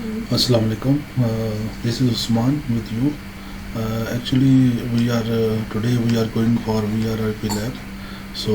Assalamu alaikum. This is Usman with you. Actually, today we are going for VRRP Lab. So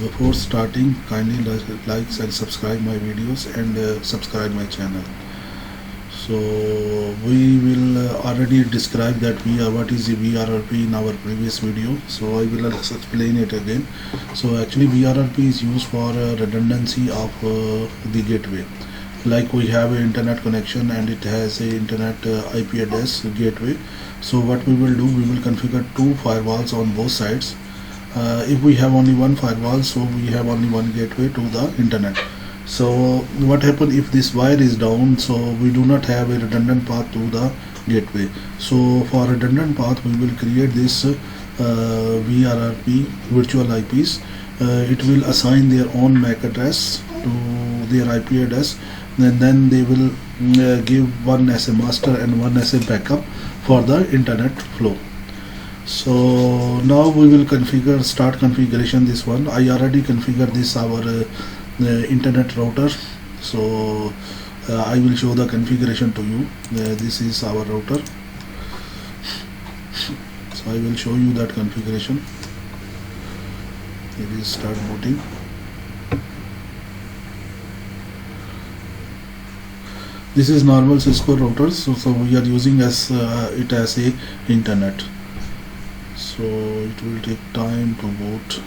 before starting, kindly like and subscribe my videos and subscribe my channel. So we will already describe that what is the VRRP in our previous video. So I will explain it again. So actually VRRP is used for redundancy of the gateway. Like we have an internet connection and it has a internet IP address gateway. So what we will do, we will configure two firewalls on both sides. If we have only one firewall, so we have only one gateway to the internet. So what happens if this wire is down, so we do not have a redundant path to the gateway. So for redundant path, we will create this VRRP virtual IPs. It will assign their own MAC address to their IP address, and then they will give one as a master and one as a backup for the internet flow. So now we will start configuration this one. I already configured this our internet router. So I will show the configuration to you. This is our router. So I will show you that configuration. It is start booting. This is normal Cisco routers, so we are using it as a internet. So it will take time to boot.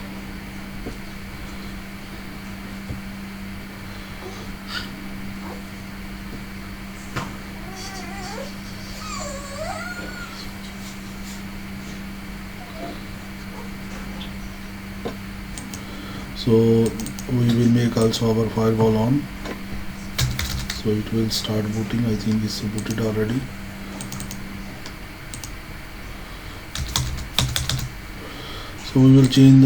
So we will make also our firewall on. So it will start booting. I think it's booted already. So we will change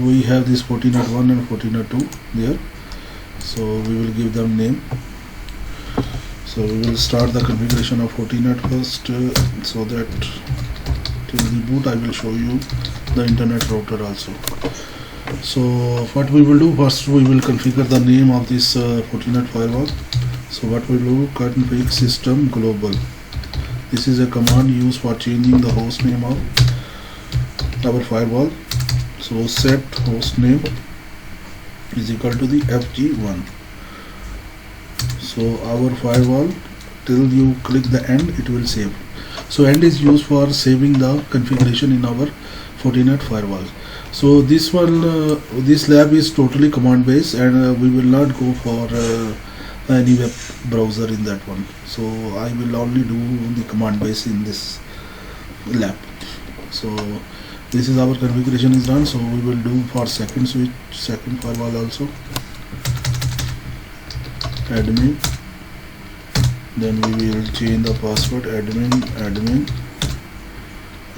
we have this Fortinet 1 and Fortinet 2 there. So we will give them name. So we will start the configuration of Fortinet first, so that till the boot I will show you the internet router also. So what we will do, first we will configure the name of this Fortinet firewall. So what we will do, config system global. This is a command used for changing the host name of our firewall. So set host name is equal to the FG1. So our firewall, till you click the end, it will save. So end is used for saving the configuration in our Fortinet firewall. So this one, this lab is totally command based, and we will not go for any web browser in that one. So I will only do the command base in this lab. So this is our configuration is done. So we will do for second switch, second firewall also. Admin, then we will change the password admin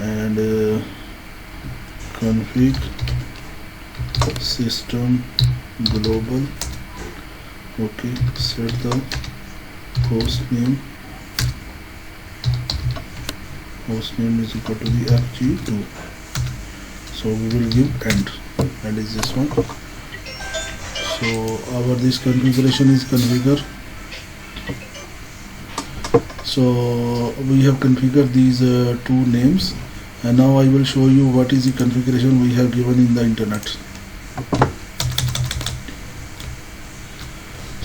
and config system global. Okay, set the host name is equal to the FG2. So we will give end is this one. So our this configuration is configured. So we have configured these two names, and now I will show you what is the configuration we have given in the internet.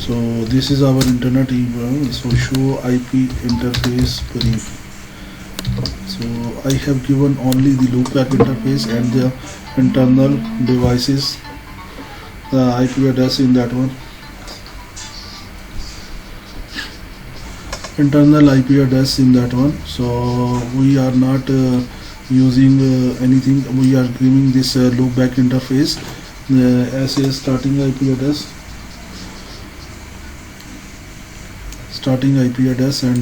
So this is our internet email. So show IP interface brief. So I have given only the loopback interface and the internal devices, the IP address in that one. Internal IP address in that one. So we are not using anything. We are giving this loopback interface as a starting IP address. And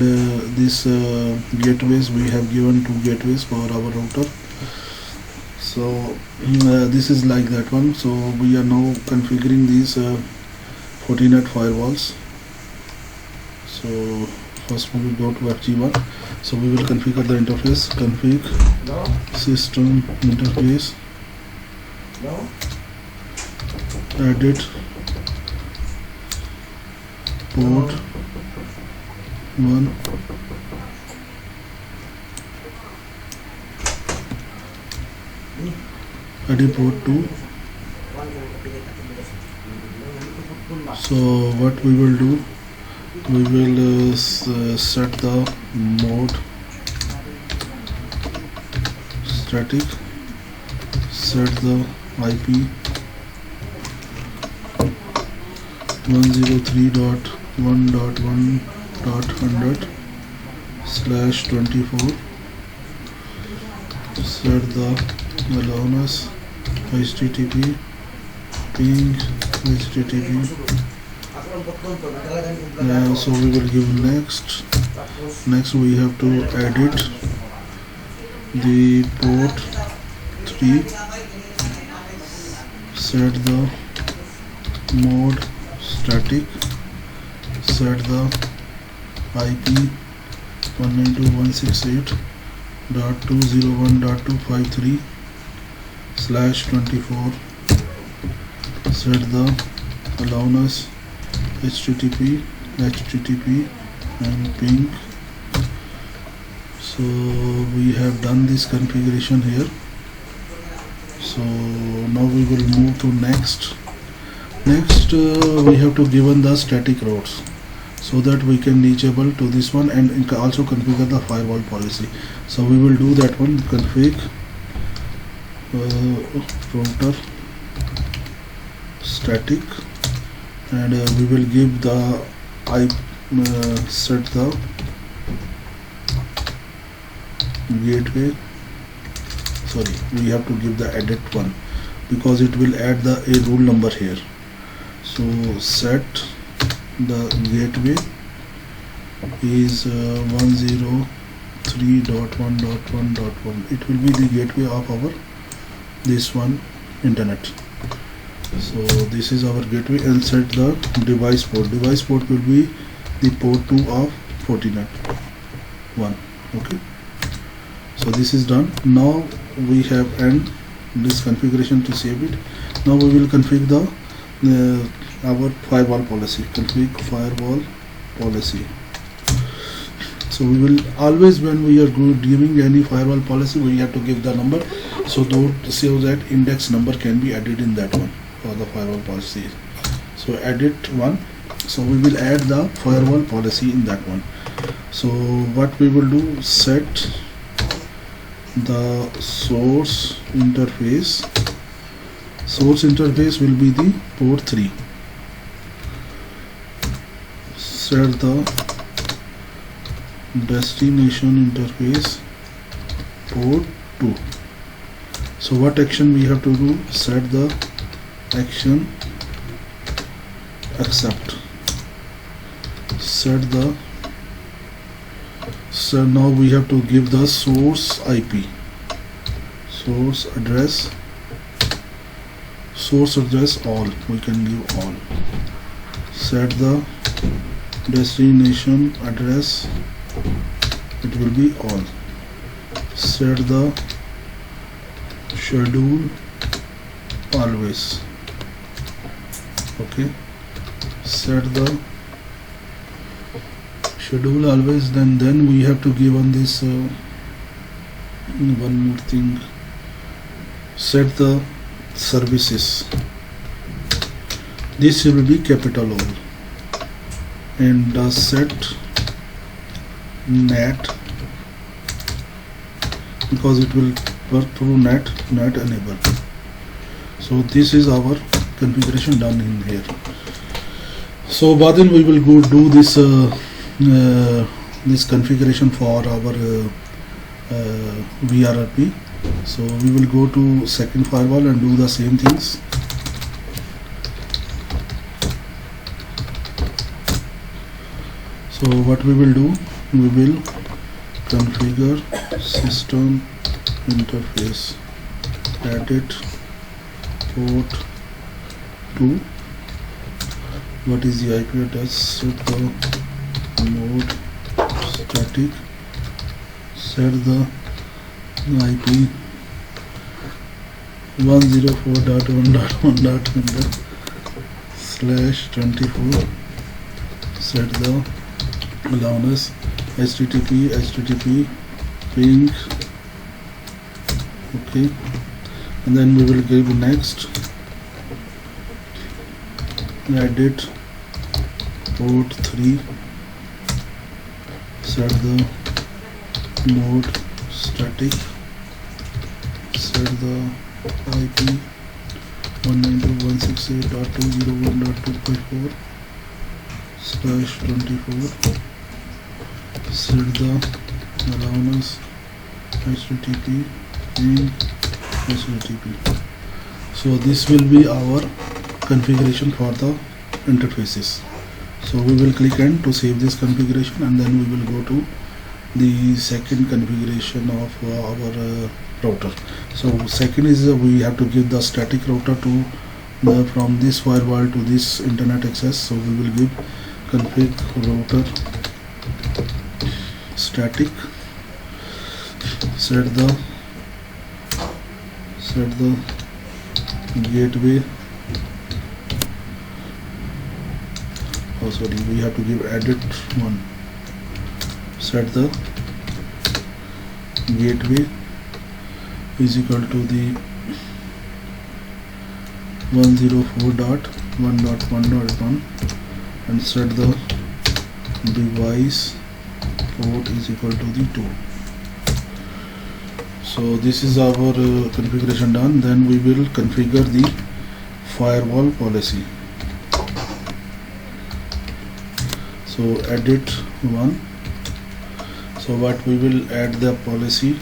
this gateways, we have given two gateways for our router. So this is like that one. So we are now configuring these Fortinet firewalls. So first we will go to FG1. So we will configure the interface. Config system interface. Edit port 1 ID port 2. So what we will do, we will set the mode static, set the IP 103.1.1.100/24, set the allowness HTTP ping HTTP. So we will give next we have to edit the port 3, set the mode static, set the IP 192.168.201.253/24, set the allowness HTTP and ping. So we have done this configuration here. So now we will move to next. We have to given the static routes so that we can reachable to this one, and also configure the firewall policy. So we will do that one. Config router static, and we will give the set the gateway. Sorry, we have to give the edit one because it will add the a rule number here. So set the gateway is 103.1.1.1. It will be the gateway of our this one internet. So this is our gateway, and set the device port. Device port will be the port 2 of Fortinet 1. Okay, so this is done. Now we have end this configuration to save it. Now we will configure the our firewall policy. Config firewall policy. So we will always, when we are giving any firewall policy, we have to give the number, so that index number can be added in that one for the firewall policy. So edit one. So we will add the firewall policy in that one. So what we will do, set the source interface. Source interface will be the port 3. Set the destination interface port 2. So what action we have to do? Set the action accept. Set the, so now we have to give the source IP, source address all. We can give all. Set the destination address, it will be all. Set the schedule always. Okay, set the schedule always. Then we have to give on this one more thing. Set the services. This will be capital O, and set net, because it will work through net enable. So this is our configuration done in here. So then we will go do this this configuration for our VRRP. So we will go to second firewall and do the same things. So what we will do, we will configure system interface, edit port 2. What is the IP address? Set the mode static, set the IP 104.1.1.100/24, set the allow us http ping. Okay, and then we will give next, edit port 3, set the mode static, set the IP 192.168.201.254/24, set the allowance http in http. So this will be our configuration for the interfaces. So we will click N to save this configuration, and then we will go to the second configuration of our router. So second is we have to give the static router to from this firewall to this internet access. So we will give config router static, set the gateway. Oh sorry, we have to give edit one, set the gateway is equal to the 104.1.1.1 and set the device port is equal to the 2. So this is our configuration done. Then we will configure the firewall policy. So edit one. So what we will add the policy,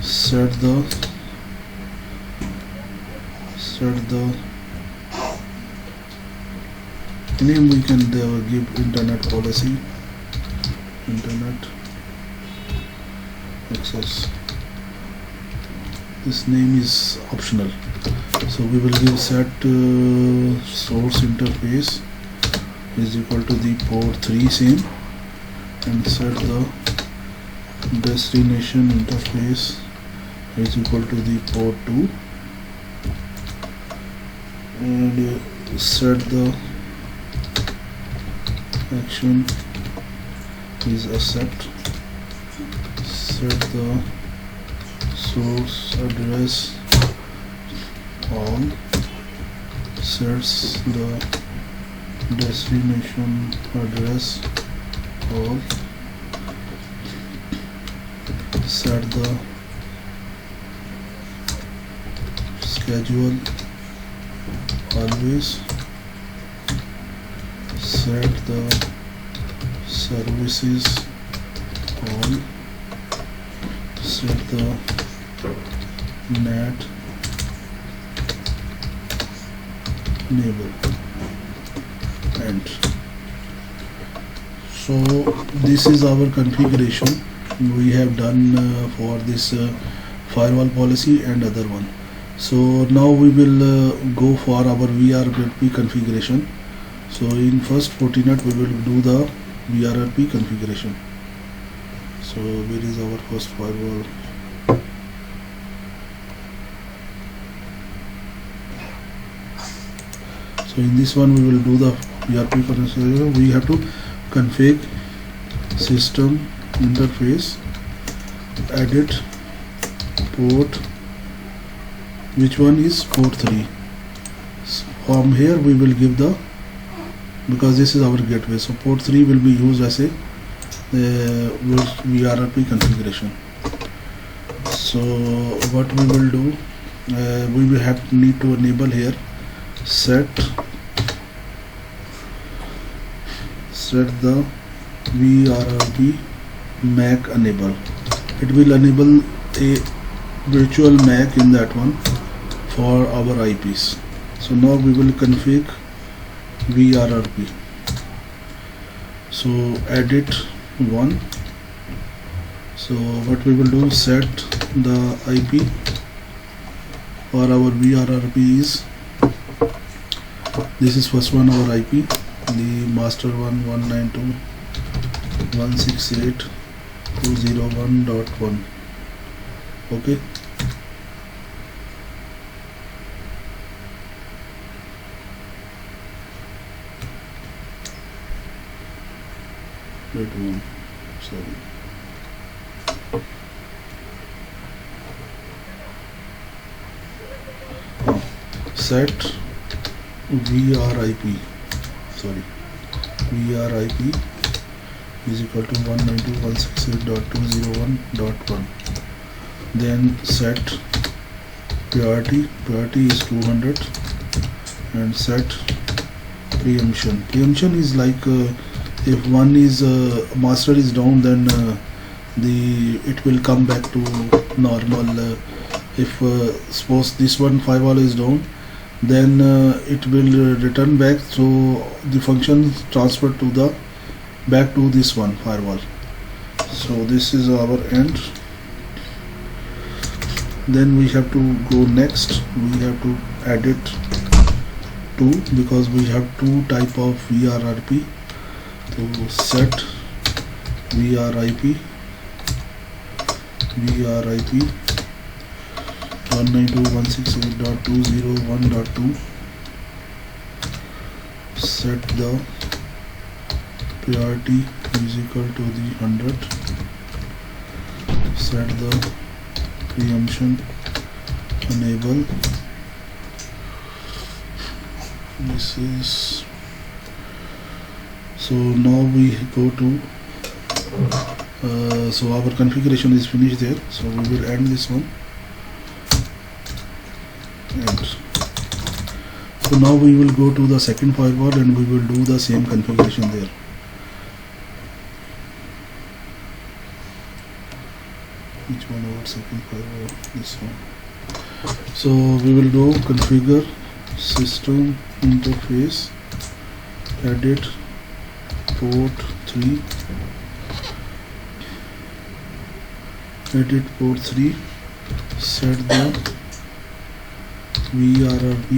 set the name we can give internet policy, internet access. This name is optional. So we will give set source interface is equal to the port 3 same, and set the destination interface is equal to the port 2, and set the action is accept, set the source address all, sets the destination address all, set the schedule always, set the services all, set the net enable, and so this is our configuration we have done for this firewall policy and other one. So now we will go for our VRP configuration. So in first Fortinet we will do the VRP configuration. So where is our first firewall? So in this one we will do the VRP configuration. We have to config system interface, edit port, which one is port 3. From here we will give the, because this is our gateway, so port 3 will be used as a VRP configuration. So what we will do, we will need to enable here set the VRP MAC enable. It will enable a virtual MAC in that one for our IPs. So now we will config VRP. So edit one. So what we will do, set the IP for our VRP is, this is first one our IP, the master one 192.168.201.1. okay. Wait one. Sorry. Set VRIP. Sorry. VRIP is equal to 192.168.201.1. Then set priority. Priority is 200, and set preemption. Preemption is like if one is master is down, then it will come back to normal. If suppose this one firewall is down, then it will return back, so the function transferred to the back to this one firewall. So this is our end. Then we have to go next. We have to add it to, because we have two type of VRRP. So set VRIP 192.168.201.2. set the priority is equal to the 100. Set the preemption enable. This is, so now we go to so our configuration is finished there, so we will end this one. And so now we will go to the second firewall and we will do the same configuration there. Which one our second firewall? This one. So we will do configure system interface, edit port 3, edit port 3, set the VRRP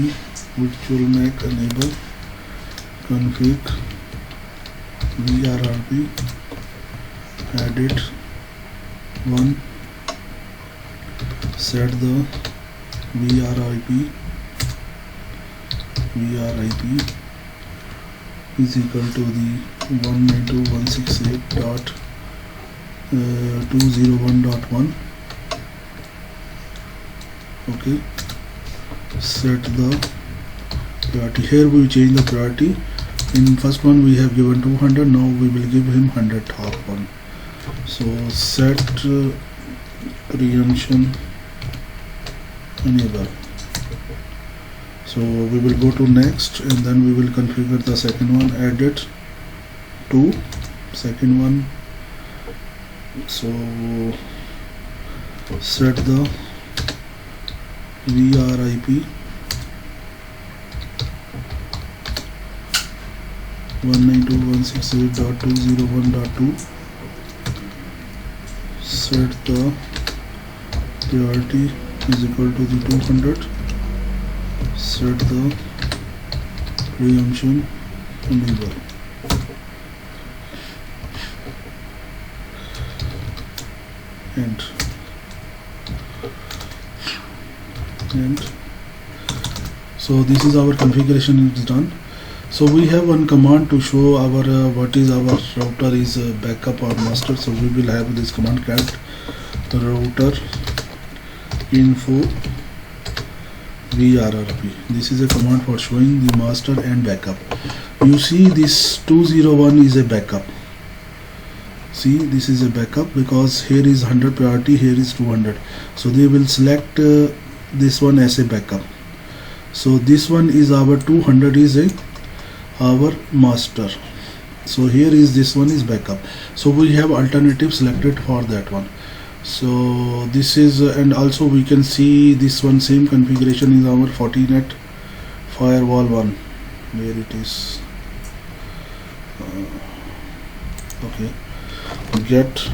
virtual MAC enable, config VRRP, edit 1, set the VRIP is equal to the 192.168.201.1. okay. Set the priority. Here we change the priority. In first one we have given 200, now we will give him 100 top one. So set preemption enable. So we will go to next, and then we will configure the second one, edit to second one. So set the VRIP 192.168.201.2. set the priority is equal to the 200. Set the preemption enable. And so this is our configuration is done. So we have one command to show our what is our router is backup or master. So we will have this command cat router info VRRP. This is a command for showing the master and backup. You see this 201 is a backup. See, this is a backup because here is 100 priority, here is 200. So they will select this one as a backup. So this one is our 200 is our master. So here is this one is backup. So we have alternative selected for that one. So this is and also we can see this one same configuration is our Fortinet firewall one, where it is okay, get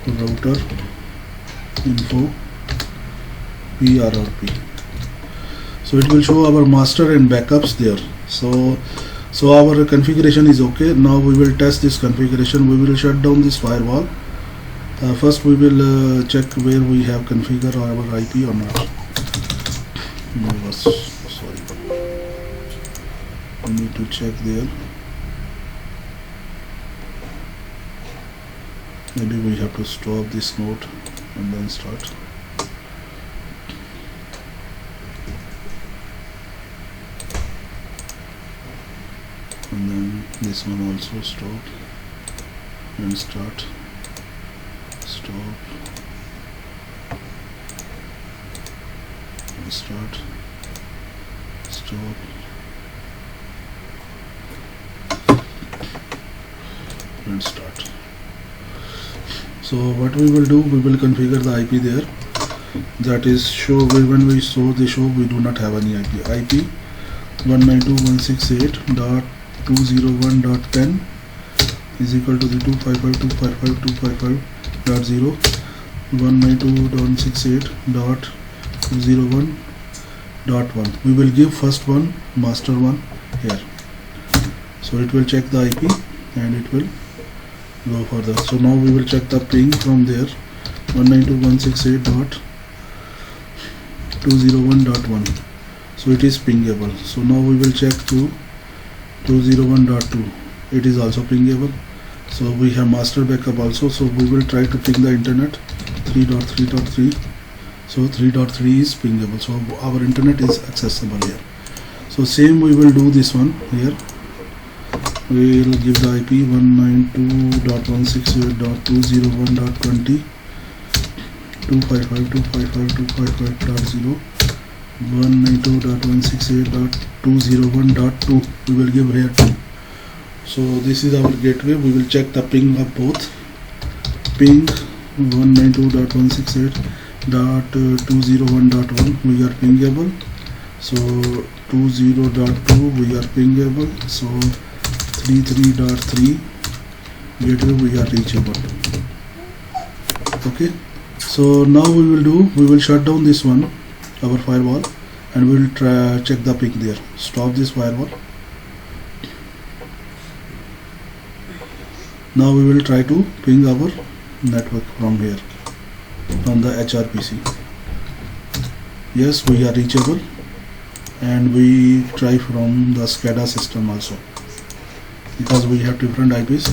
router info VRRP. So it will show our master and backups there. So our configuration is okay. Now we will test this configuration. We will shut down this firewall. First we will check where we have configured our IP or not. Sorry, we need to check there. maybe we have to stop this node and then start. And then this one also stop and start, stop and start, stop and start. So what we will do, we will configure the IP there, that is show. When we show the show, we do not have any IP 192.168.201.10 is equal to the 255.255.255.0 192.168.201.1. we will give first one master one here, so it will check the IP and it will go further. So now we will check the ping from there, 192.168.201.1. so it is pingable. So now we will check to 201.2, it is also pingable. So we have master backup also, so we will try to ping the internet 3.3.3. so 3.3 is pingable, so our internet is accessible here. So same we will do this one here. We will give the IP 192.168.201.20 255.255.255.0 192.168.201.2. we will give here 2. So this is our gateway. We will check the ping of both. Ping 192.168.201.1 we are pingable. So 20.2 we are pingable. So 33.3 gateway we are reachable. Okay, so now we will shut down this one, our firewall, and we will try check the ping there. Stop this firewall. Now we will try to ping our network from here, from the HRPC. Yes, we are reachable, and we try from the SCADA system also, because we have different IPs.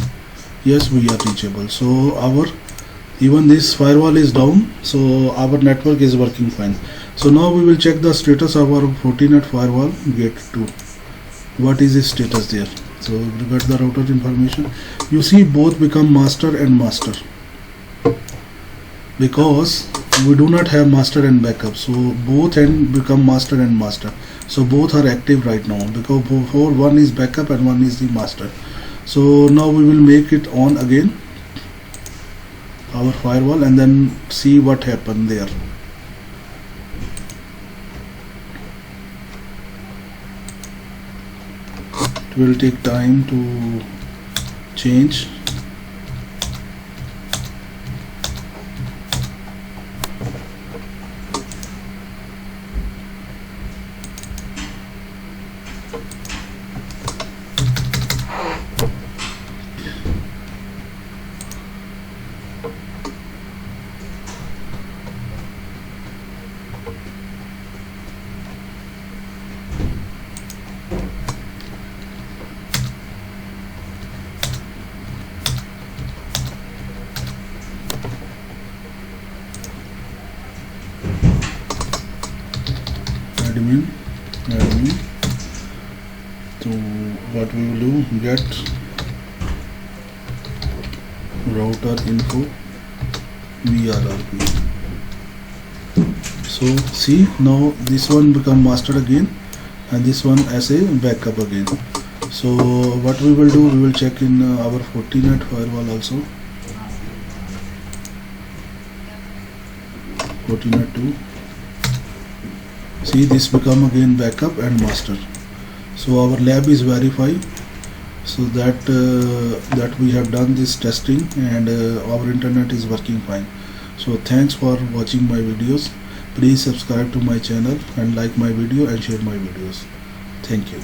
Yes, we are reachable. So even this firewall is down, so our network is working fine. So now we will check the status of our Fortinet firewall gate 2. What is the status there? So regard the router information, you see both become master and master, because we do not have master and backup. So both end become master and master. So both are active right now, because before one is backup and one is the master. So now we will make it on again, our firewall, and then see what happened there. It will take time to change. Admin. So what we will do, get router info VRRP. So see, now this one become master again, and this one as a backup again. So what we will do, we will check in our Fortinet firewall also. Fortinet 2. See, this become again backup and master. So our lab is verified, so that we have done this testing, and our internet is working fine. So thanks for watching my videos. Please subscribe to my channel and like my video and share my videos. Thank you.